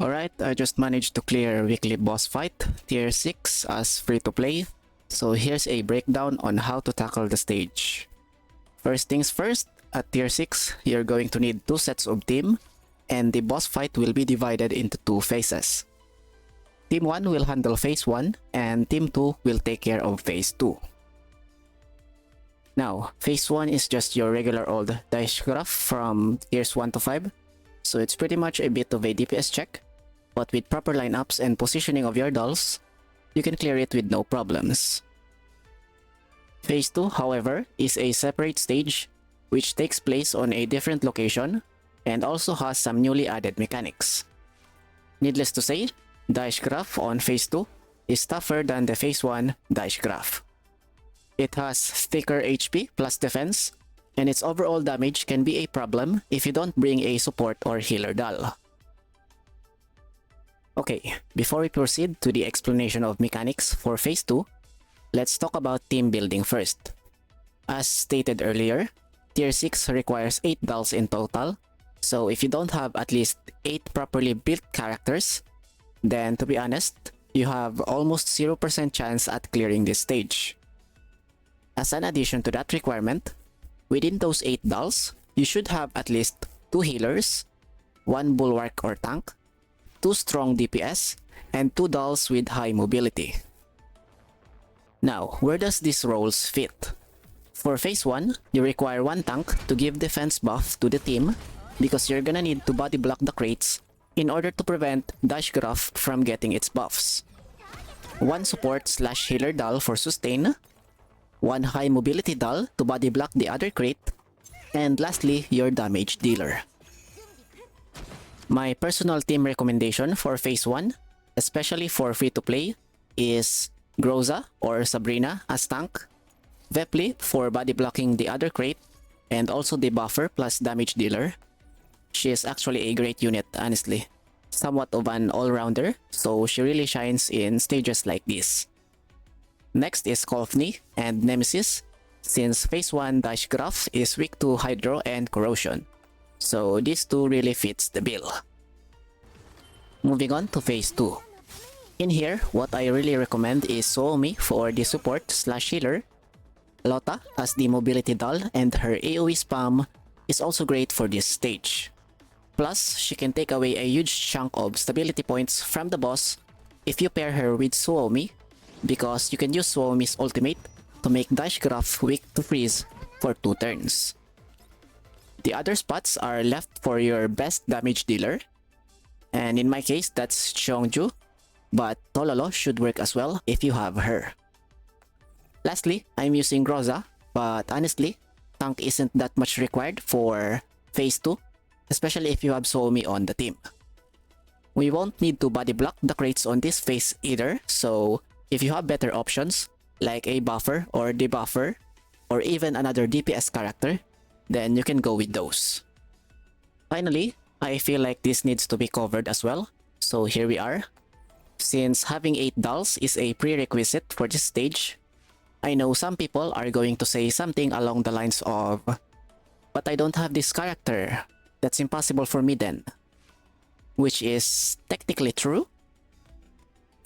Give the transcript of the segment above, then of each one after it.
Alright, I just managed to clear weekly boss fight, tier 6 as free to play. So here's a breakdown on how to tackle the stage. First things first, at tier 6, you're going to need 2 sets of team, and the boss fight will be divided into 2 phases. Team 1 will handle phase 1, and Team 2 will take care of phase 2. Now, phase 1 is just your regular old dice graph from tiers 1 to 5, so it's pretty much a bit of a DPS check, but with proper lineups and positioning of your dolls, you can clear it with no problems. Phase 2, however, is a separate stage which takes place on a different location and also has some newly added mechanics. Needless to say, dice graph on phase 2 is tougher than the phase 1 dice graph. It has thicker HP plus defense, and its overall damage can be a problem if you don't bring a support or healer doll. Okay, before we proceed to the explanation of mechanics for phase 2, let's talk about team building first. As stated earlier, tier 6 requires 8 dolls in total, so if you don't have at least 8 properly built characters, then to be honest, you have almost 0% chance at clearing this stage. As an addition to that requirement, within those 8 dolls, you should have at least 2 healers, 1 bulwark or tank, 2 strong DPS, and 2 dolls with high mobility. Now, where does these roles fit? For phase 1, you require 1 tank to give defense buff to the team because you're gonna need to body block the crates in order to prevent Dash Graph from getting its buffs. 1 support / healer doll for sustain, 1 high mobility doll to body block the other crate, and lastly, your damage dealer. My personal team recommendation for phase 1, especially for free to play, is Groza or Sabrina as tank, Vepli for body blocking the other crate, and also the buffer plus damage dealer. She is actually a great unit, honestly. Somewhat of an all-rounder, so she really shines in stages like this. Next is Kolfni and Nemesis, since phase 1 Dash Graph is weak to Hydro and Corrosion, so these two really fits the bill. Moving on to phase 2. In here, what I really recommend is Suomi for the support / healer, Lotta as the mobility doll, and her AoE spam is also great for this stage. Plus, she can take away a huge chunk of stability points from the boss if you pair her with Suomi, because you can use Suomi's ultimate to make Dash Graph weak to freeze for 2 turns. The other spots are left for your best damage dealer, and in my case that's Cheongju, but Tololo should work as well if you have her. Lastly, I'm using Groza, but honestly, tank isn't that much required for phase 2, especially if you have Suomi on the team. We won't need to body block the crates on this phase either, so if you have better options, like a buffer or debuffer, or even another DPS character, then you can go with those. Finally, I feel like this needs to be covered as well, so here we are. Since having 8 dolls is a prerequisite for this stage, I know some people are going to say something along the lines of, "But I don't have this character, that's impossible for me then." Which is technically true.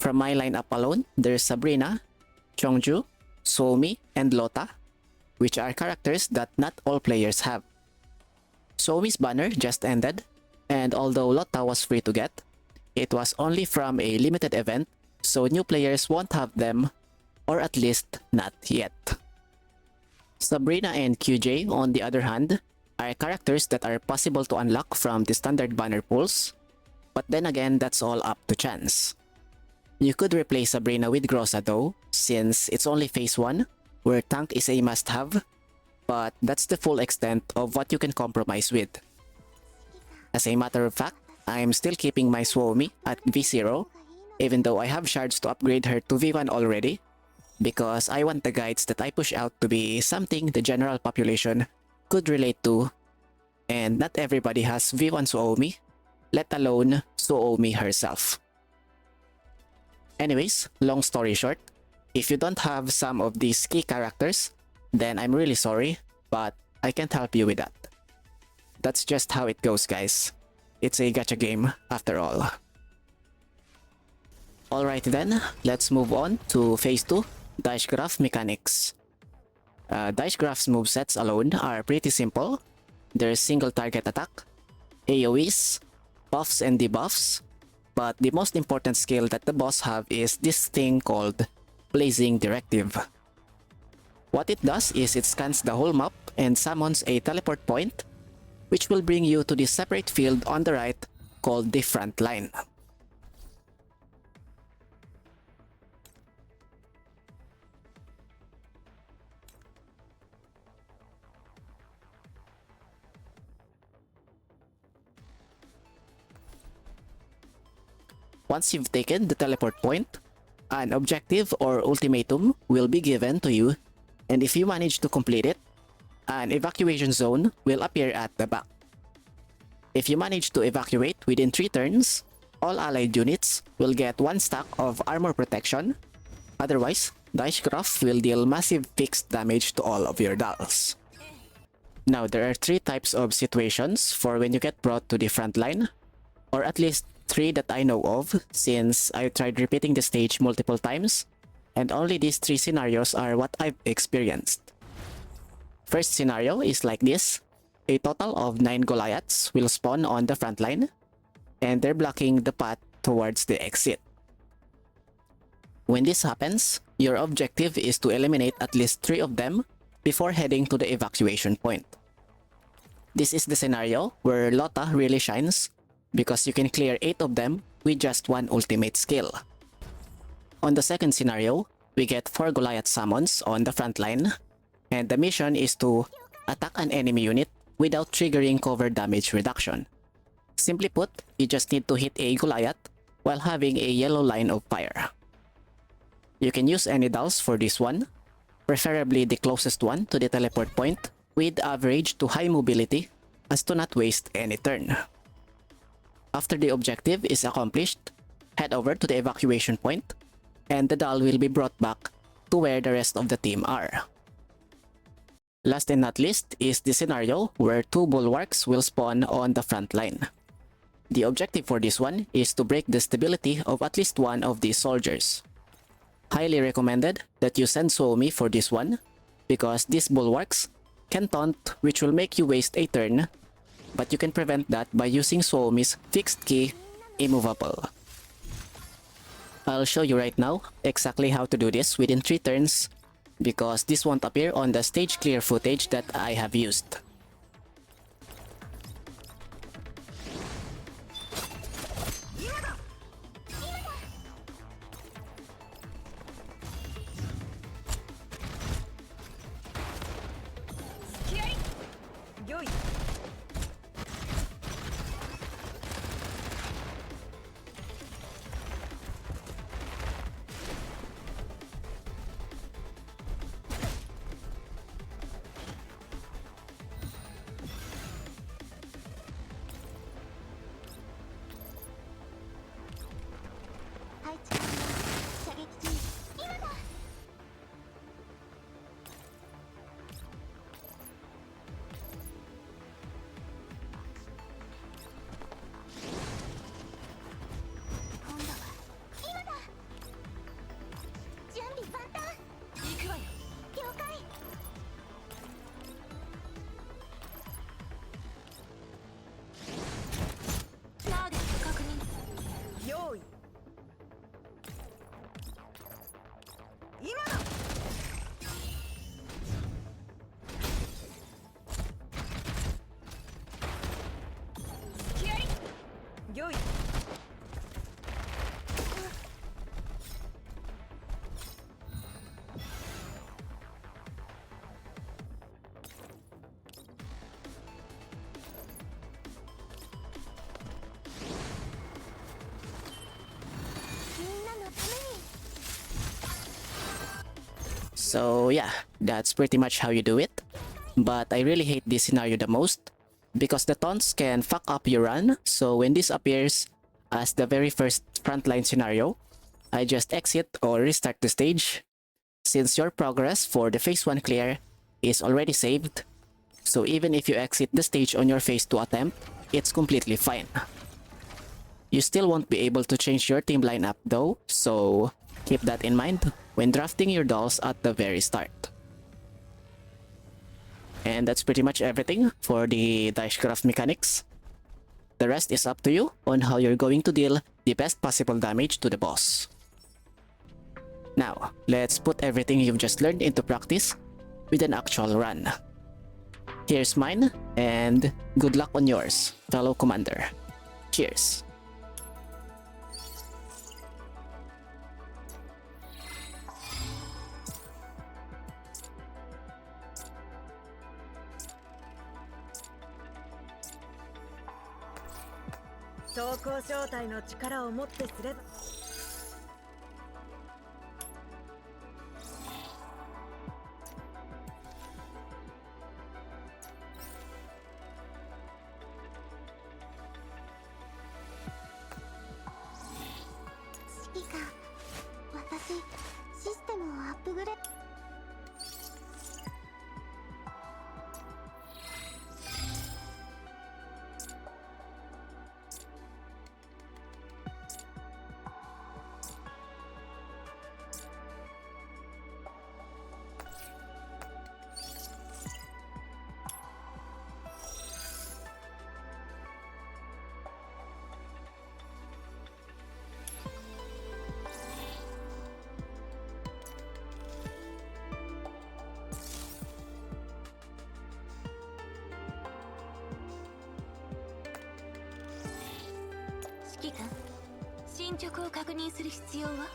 From my lineup alone, there's Sabrina, Cheongju, Suomi, and Lotta, which are characters that not all players have. Suomi's banner just ended, and although Lotta was free to get, it was only from a limited event, so new players won't have them, or at least not yet. Sabrina and QJ, on the other hand, are characters that are possible to unlock from the standard banner pools, but then again, that's all up to chance. You could replace Sabrina with Groza though, since it's only phase 1, where tank is a must-have, but that's the full extent of what you can compromise with. As a matter of fact, I'm still keeping my Suomi at V0, even though I have shards to upgrade her to V1 already, because I want the guides that I push out to be something the general population could relate to, and not everybody has V1 Suomi, let alone Suomi herself. Anyways, long story short, if you don't have some of these key characters, then I'm really sorry, but I can't help you with that. That's just how it goes, guys. It's a gacha game after all. Alright then, let's move on to phase 2, Dice Graph Mechanics. Dice Graph's movesets alone are pretty simple. There's single target attack, AoEs, buffs and debuffs, but the most important skill that the boss have is this thing called Blazing Directive. What it does is it scans the whole map and summons a teleport point, which will bring you to the separate field on the right called the front line. Once you've taken the teleport point, an objective or ultimatum will be given to you, and if you manage to complete it, an evacuation zone will appear at the back. If you manage to evacuate within 3 turns, all allied units will get 1 stack of armor protection. Otherwise, Dice Graph will deal massive fixed damage to all of your dolls. Now, there are 3 types of situations for when you get brought to the front line, or at least 3 that I know of, since I tried repeating the stage multiple times, and only these 3 scenarios are what I've experienced. First scenario is like this. A total of 9 Goliaths will spawn on the front line, and they're blocking the path towards the exit. When this happens, your objective is to eliminate at least 3 of them before heading to the evacuation point. This is the scenario where Lotta really shines, because you can clear 8 of them with just 1 ultimate skill. On the second scenario, we get 4 Goliath summons on the front line, and the mission is to attack an enemy unit without triggering cover damage reduction. Simply put, you just need to hit a Goliath while having a yellow line of fire. You can use any dolls for this one, preferably the closest one to the teleport point with average to high mobility as to not waste any turn. After the objective is accomplished, head over to the evacuation point, and the doll will be brought back to where the rest of the team are. Last and not least is the scenario where 2 bulwarks will spawn on the front line. The objective for this one is to break the stability of at least one of these soldiers. Highly recommended that you send Suomi for this one, because these bulwarks can taunt, which will make you waste a turn, but you can prevent that by using Suomi's fixed key, Immovable. I'll show you right now exactly how to do this within 3 turns, because this won't appear on the stage clear footage that I have used. So yeah, that's pretty much how you do it. But I really hate this scenario the most, because the taunts can fuck up your run. So when this appears as the very first frontline scenario, I just exit or restart the stage, since your progress for the phase 1 clear is already saved. So even if you exit the stage on your phase 2 attempt, it's completely fine. You still won't be able to change your team lineup though, so keep that in mind when drafting your dolls at the very start. And that's pretty much everything for the Dicecraft mechanics. The rest is up to you on how you're going to deal the best possible damage to the boss. Now, let's put everything you've just learned into practice with an actual run. Here's mine, and good luck on yours, fellow commander. Cheers!進捗を確認する必要は？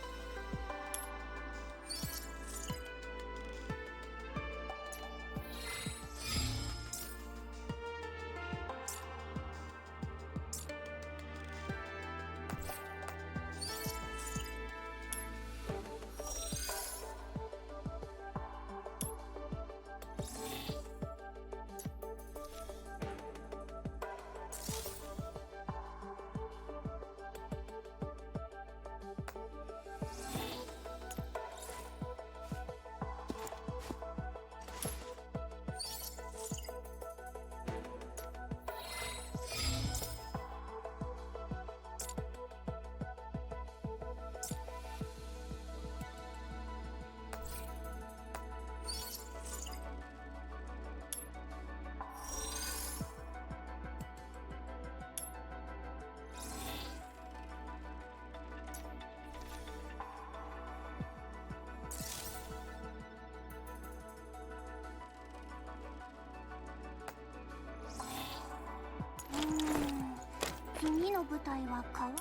次の舞台は川？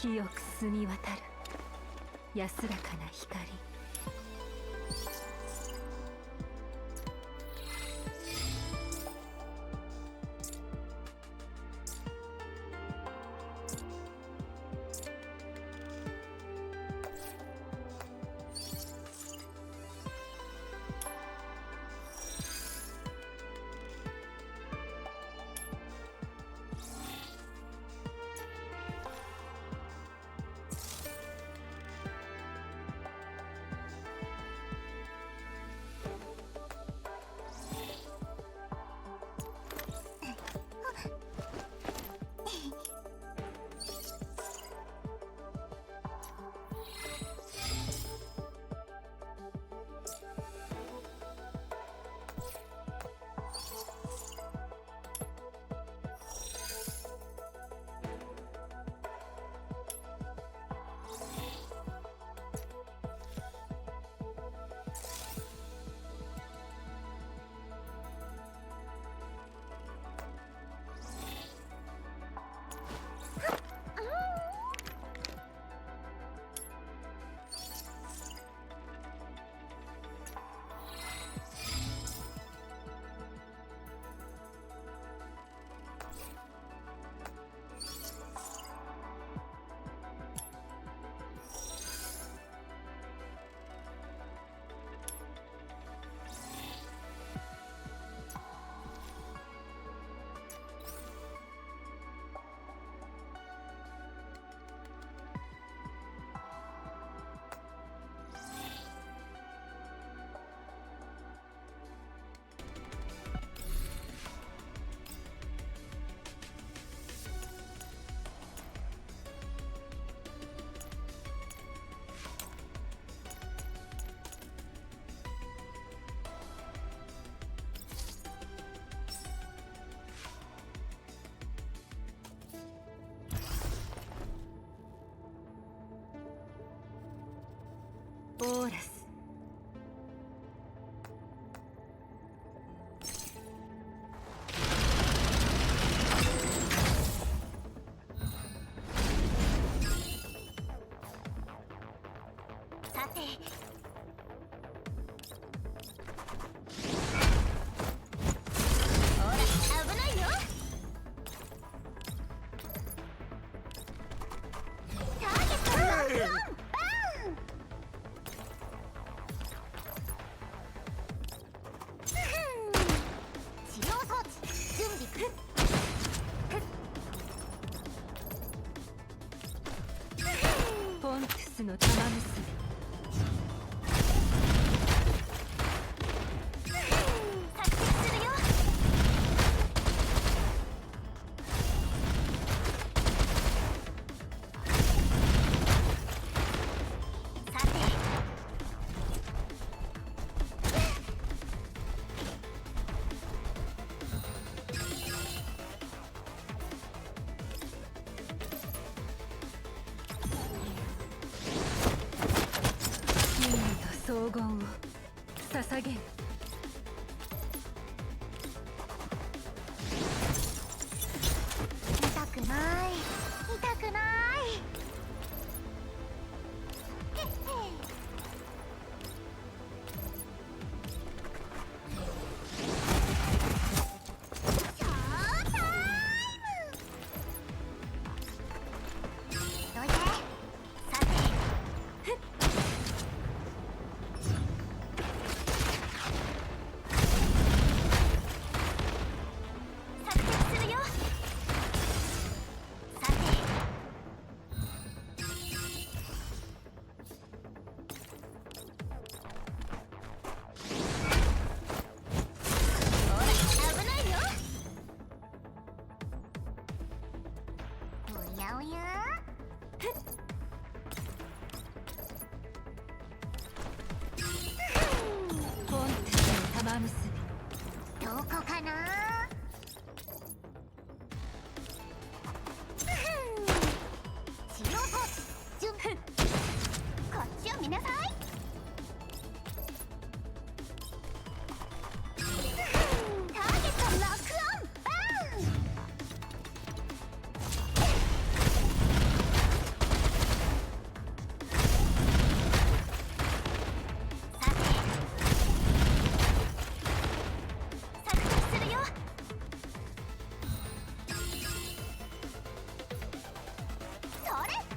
清く澄み渡る安らかな光。オーラス。さてほら危ないよ。ターゲットロックオンバーン。治療装置準備。ポントゥスの玉結び。作成するよ。さて真理と荘厳を捧げる。痛くない痛くない。へっへ。ショータイム。どいて。さてふっ。作成するよ。さてほら危ないよ。おやおやふっ。ポントゥスの玉結び。どこかな。治療装置準備。こっちを見なさい。ターゲットロックオンバーン。さて作成するよ。それ。ショータイム。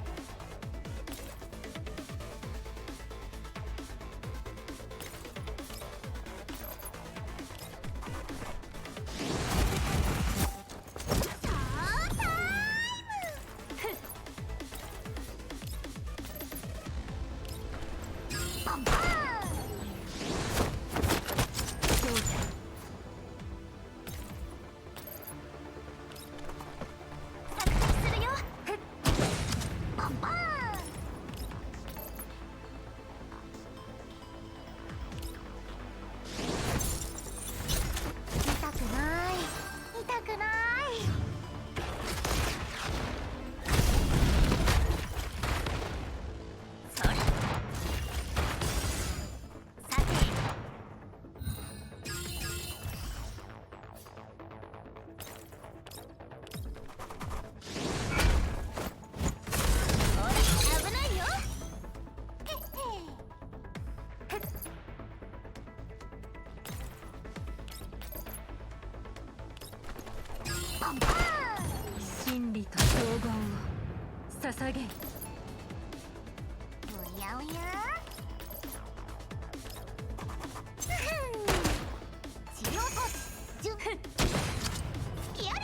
バンバーン。どうだ。作成するよ。バンバーン。痛くない痛くない。それ。さてほら危ないよ。へっへ。ふっ。バンバーン。真理と荘厳を捧げる。おやおや治療装置準備。ヒアリ。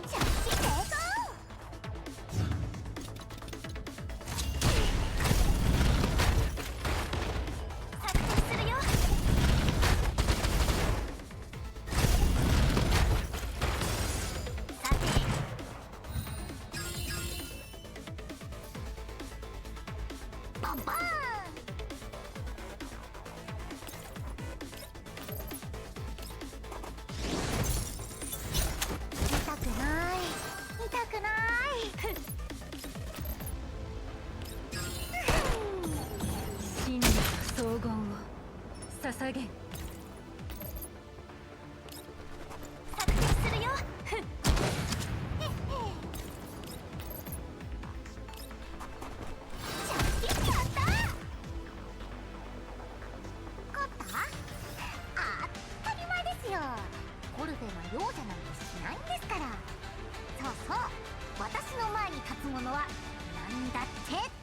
着地成功。作成するよ。ルフェが容赦なんてしないんですから。そうそう、私の前に立つものは何だって。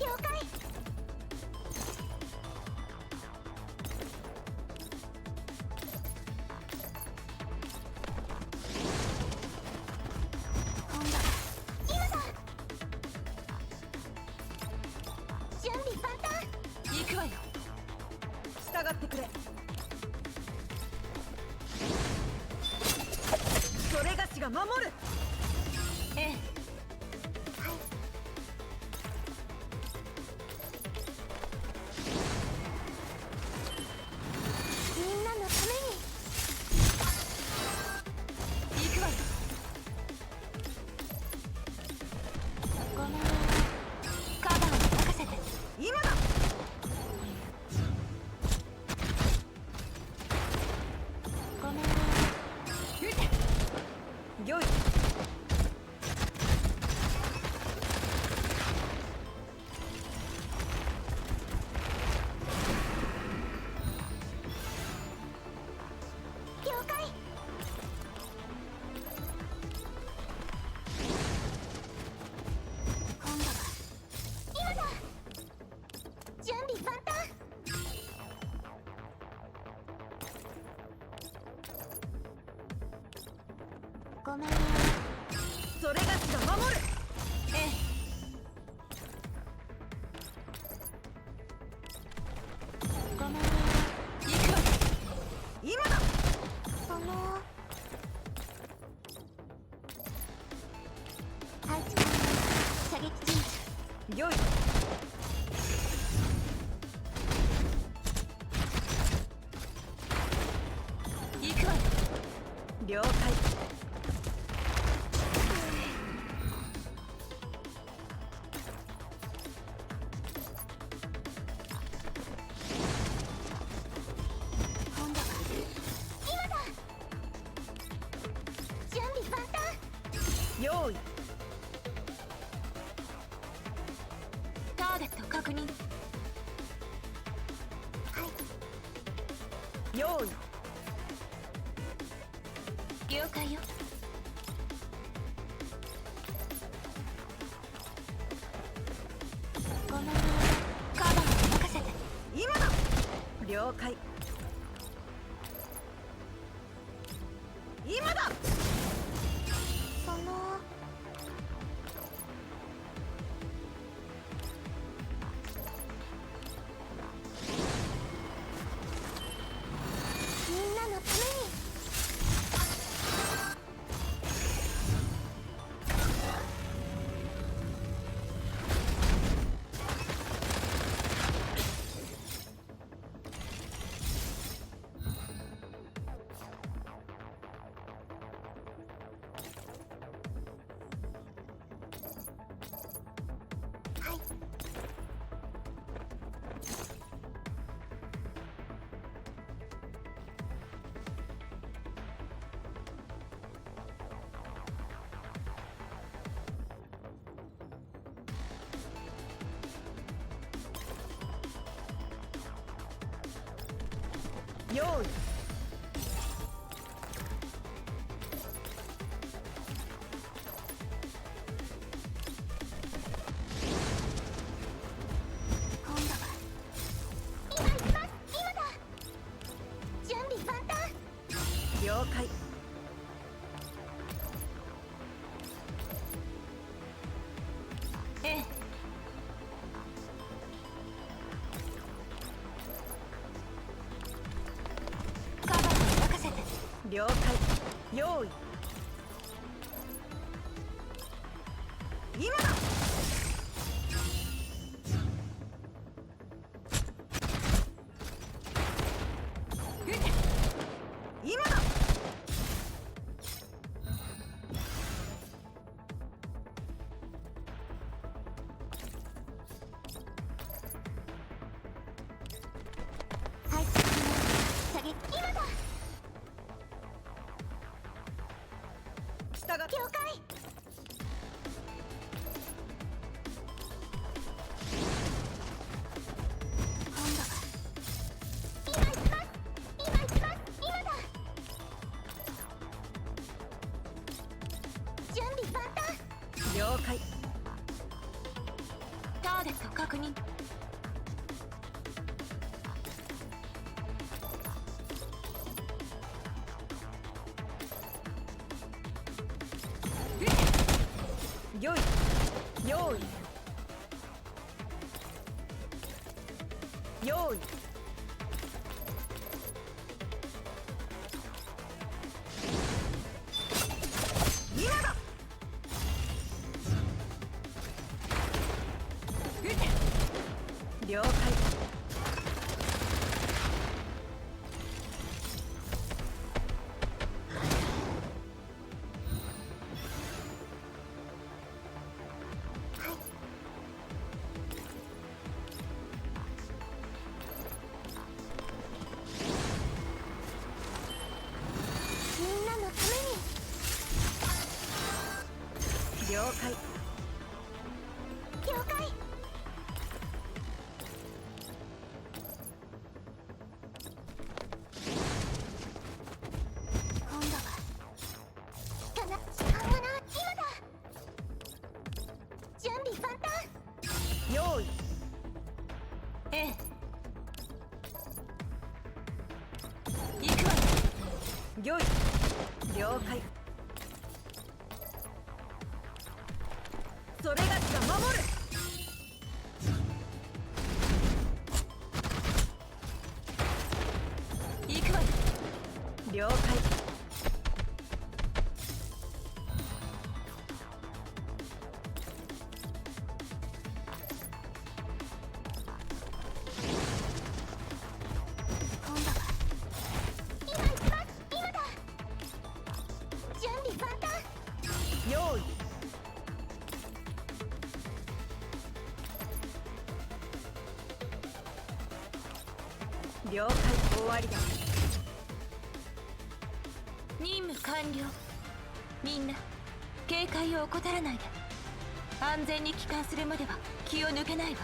了解。今度、今だ。準備万端。行くわよ。従ってくれ。それがしが守る。ええ。はい。みんなのために。行くわよ。ごめん。カバーに任せて。今だ。ごめん。撃て。よい。了解。今度は今だ。準備万端。ごめん。それがしが守る。ええ。ごめん。行くわよ。今だ。配置完了。射撃準備。よい。行くわよ。了解。今度は今だ。準備万端。用意。ターゲット確認。はい。用意。了解よ。ごめん。カバーに任せて。今だ。了解。今だ。みんなのために。はい。用意。今度は今行きます。今だ。準備万端。了解。ええ。カバーに任せて。了解。用意。今だ。了解。今度は今行きます。今行きます。今だ。準備万端。了解。ターゲット確認。よい用意用意今だ。了解。みんなのために。了解。了解。今度は時間がな今だ。準備万端。用意。ええ。行くわ。よい。了解。それがしが守る。行くわよ。了解。今度は今行きます。今だ。準備万端。用意。了解。終わりだ。任務完了。みんな警戒を怠らないで。安全に帰還するまでは気を抜けないわ。